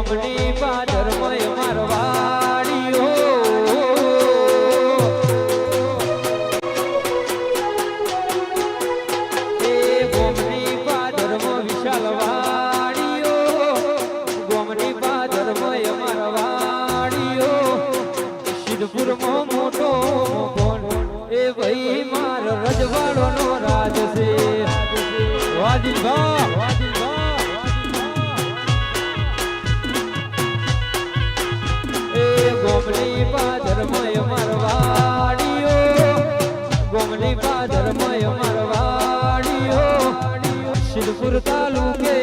ગોમની પાદરમય મારવાડીઓ એ ગોમની પાદરમાં વિશાલ વાડીઓ ગોમની પાદરમય મારવાડીઓ સિદ્ધપુરમાં મોટો મોકોન એ ભાઈ માર રજવાડોનો રાજ છે વાદીભા ગોમની પાદરમય મારવાડીઓ ગોમની પાદરમય મારવાડીઓ સિદ્ધપુર તાલુકે